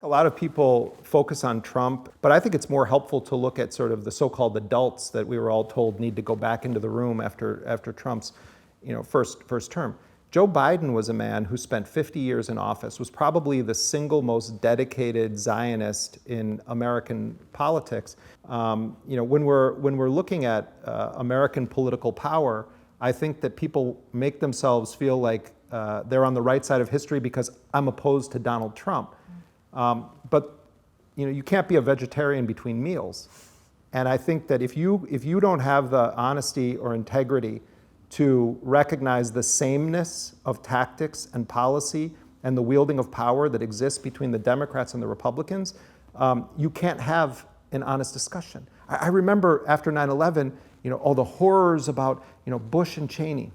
A lot of people focus on Trump, but I think it's more helpful to look at sort of the so-called adults that we were all told need to go back into the room after Trump's first term. Joe Biden was a man who spent 50 years in office, was probably the single most dedicated Zionist in American politics. When we're looking at American political power, I think that people make themselves feel like they're on the right side of history because I'm opposed to Donald Trump. But you can't be a vegetarian between meals. And I think that if you don't have the honesty or integrity to recognize the sameness of tactics and policy and the wielding of power that exists between the Democrats and the Republicans, you can't have an honest discussion. I remember after 9/11, all the horrors about Bush and Cheney.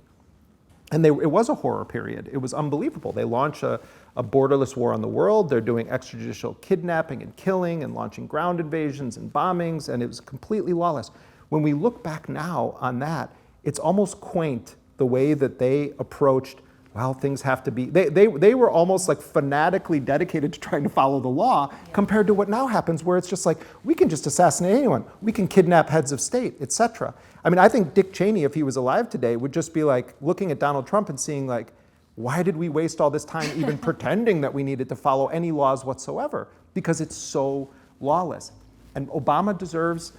And it was a horror period. It was unbelievable. They launched a borderless war on the world. They're doing extrajudicial kidnapping and killing and launching ground invasions and bombings, and it was completely lawless. When we look back now on that, it's almost quaint the way that they approached, well, things have to be, they were almost like fanatically dedicated to trying to follow the law compared to what now happens where it's just like, we can just assassinate anyone. We can kidnap heads of state, et cetera. I mean, I think Dick Cheney, if he was alive today, would just be like looking at Donald Trump and seeing like, why did we waste all this time even pretending that we needed to follow any laws whatsoever? Because it's so lawless. And Obama deserves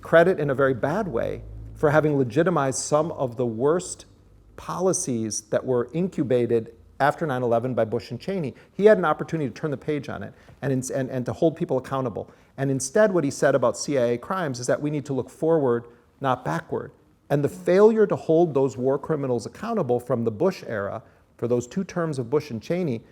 credit in a very bad way for having legitimized some of the worst policies that were incubated after 9/11 by Bush and Cheney. He had an opportunity to turn the page on it and to hold people accountable. And instead, what he said about CIA crimes is that we need to look forward, not backward. And the failure to hold those war criminals accountable from the Bush era, for those 2 terms of Bush and Cheney,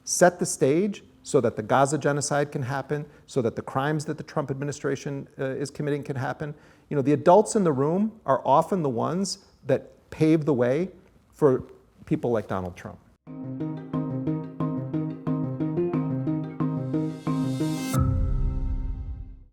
set the stage so that the Gaza genocide can happen, so that the crimes that the Trump administration is committing can happen. The adults in the room are often the ones that pave the way for people like Donald Trump.